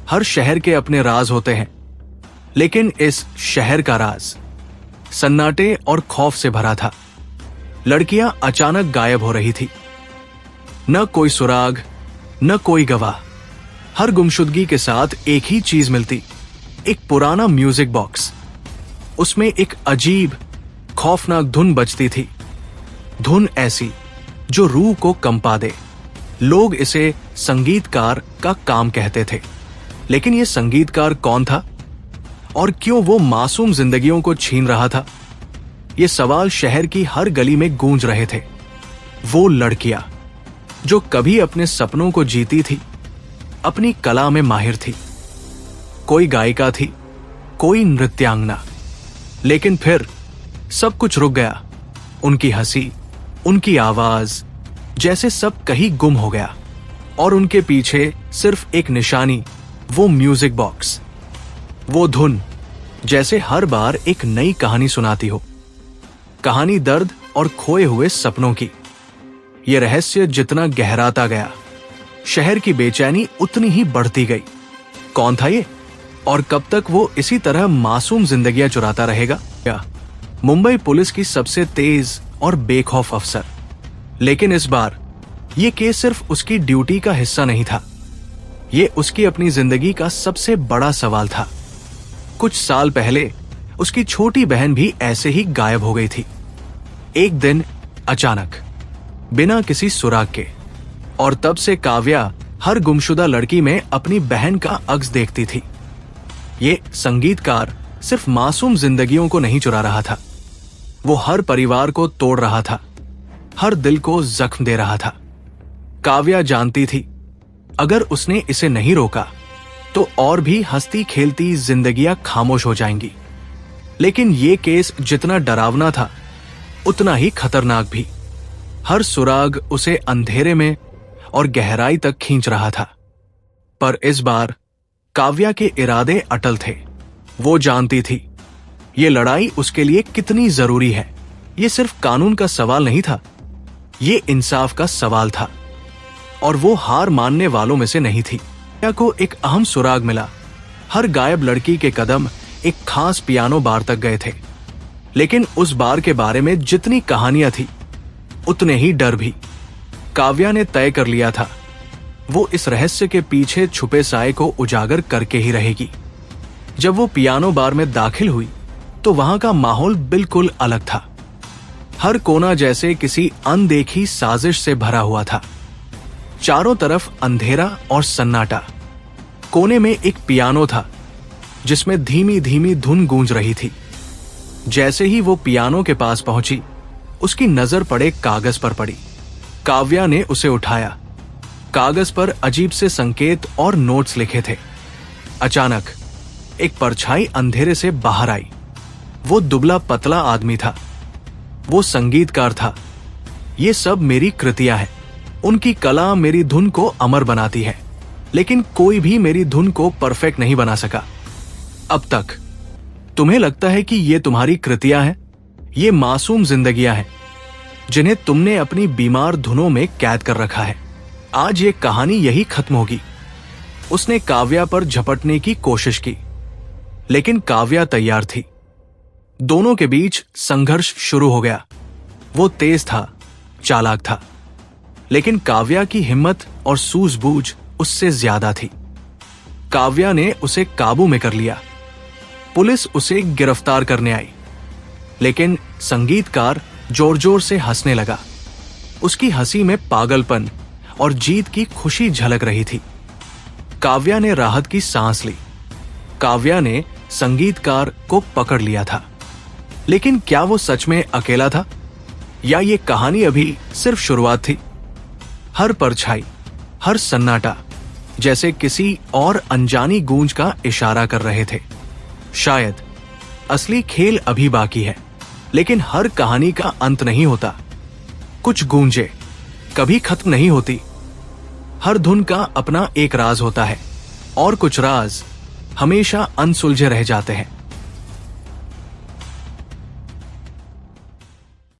हर शहर के अपने राज होते हैं, लेकिन इस शहर का राज सन्नाटे और खौफ से भरा था। लड़कियां अचानक गायब हो रही थी। न कोई सुराग, न कोई गवाह। हर गुमशुदगी के साथ एक ही चीज मिलती, एक पुराना म्यूजिक बॉक्स। उसमें एक अजीब खौफनाक धुन बजती थी, धुन ऐसी जो रूह को कंपा दे। लोग इसे संगीतकार का काम कहते थे, लेकिन यह संगीतकार कौन था और क्यों वो मासूम जिंदगियों को छीन रहा था? ये सवाल शहर की हर गली में गूंज रहे थे। वो लड़कियां जो कभी अपने सपनों को जीती थी, अपनी कला में माहिर थी। कोई गायिका थी, कोई नृत्यांगना, लेकिन फिर सब कुछ रुक गया। उनकी हंसी, उनकी आवाज, जैसे सब कहीं गुम हो गया। और उनके पीछे सिर्फ एक निशानी, वो म्यूजिक बॉक्स, वो धुन, जैसे हर बार एक नई कहानी सुनाती हो। कहानी दर्द और खोए हुए सपनों की। यह रहस्य जितना गहराता गया, शहर की बेचैनी उतनी ही बढ़ती गई। कौन था ये, और कब तक वो इसी तरह मासूम जिंदगियां चुराता रहेगा? मुंबई पुलिस की सबसे तेज और बेखौफ अफसर। लेकिन इस बार यह केस सिर्फ उसकी ड्यूटी का हिस्सा नहीं था, यह उसकी अपनी जिंदगी का सबसे बड़ा सवाल था। कुछ साल पहले उसकी छोटी बहन भी ऐसे ही गायब हो गई थी। एक दिन अचानक, बिना किसी सुराग के। और तब से काव्या हर गुमशुदा लड़की में अपनी बहन का अक्स देखती थी। ये संगीतकार सिर्फ मासूम जिंदगियों को नहीं चुरा रहा था, वो हर परिवार को तोड़ रहा था, हर दिल को जख्म दे रहा था। काव्या जानती थी, अगर उसने इसे नहीं रोका तो और भी हंसती खेलती जिंदगियां खामोश हो जाएंगी। लेकिन ये केस जितना डरावना था, उतना ही खतरनाक भी। हर सुराग उसे अंधेरे में और गहराई तक खींच रहा था। पर इस बार काव्या के इरादे अटल थे। वो जानती थी ये लड़ाई उसके लिए कितनी जरूरी है। ये सिर्फ कानून का सवाल नहीं था, ये इंसाफ का सवाल था। और वो हार मानने वालों में से नहीं थी। काव्या को एक अहम सुराग मिला। हर गायब लड़की के कदम एक खास पियानो बार तक गए थे। लेकिन उस बार के बारे में जितनी कहानियां थी, उतने ही डर भी। काव्या ने तय कर लिया था, वो इस रहस्य के पीछे छुपे साए को उजागर करके ही रहेगी। जब वो पियानो बार में दाखिल हुई तो वहां का माहौल बिल्कुल अलग था। हर कोना जैसे किसी अनदेखी साजिश से भरा हुआ था। चारों तरफ अंधेरा और सन्नाटा। कोने में एक पियानो था जिसमें धीमी धीमी धुन गूंज रही थी। जैसे ही वो पियानो के पास पहुंची, उसकी नजर पड़े कागज पर पड़ी। काव्या ने उसे उठाया। कागज पर अजीब से संकेत और नोट्स लिखे थे। अचानक एक परछाई अंधेरे से बाहर आई। वो दुबला पतला आदमी था। वो संगीतकार था। ये सब मेरी कृतियां हैं। उनकी कला मेरी धुन को अमर बनाती है, लेकिन कोई भी मेरी धुन को परफेक्ट नहीं बना सका अब तक। तुम्हें लगता है कि ये तुम्हारी कृतियां हैं? ये मासूम जिंदगियां हैं जिन्हें तुमने अपनी बीमार धुनों में कैद कर रखा है। आज ये कहानी यही खत्म होगी। उसने काव्या पर झपटने की कोशिश की, लेकिन काव्या तैयार थी। दोनों के बीच संघर्ष शुरू हो गया। वो तेज था, चालाक था, लेकिन काव्या की हिम्मत और सूझबूझ उससे ज्यादा थी। काव्या ने उसे काबू में कर लिया। पुलिस उसे गिरफ्तार करने आई, लेकिन संगीतकार जोर जोर से हंसने लगा। उसकी हंसी में पागलपन और जीत की खुशी झलक रही थी। काव्या ने राहत की सांस ली। काव्या ने संगीतकार को पकड़ लिया था। लेकिन क्या वो सच में अकेला था, या ये कहानी अभी सिर्फ शुरुआत थी? हर परछाई, हर सन्नाटा जैसे किसी और अनजानी गूंज का इशारा कर रहे थे। शायद असली खेल अभी बाकी है, लेकिन हर कहानी का अंत नहीं होता। कुछ गूंजे कभी खत्म नहीं होती। हर धुन का अपना एक राज होता है, और कुछ राज हमेशा अनसुलझे रह जाते हैं।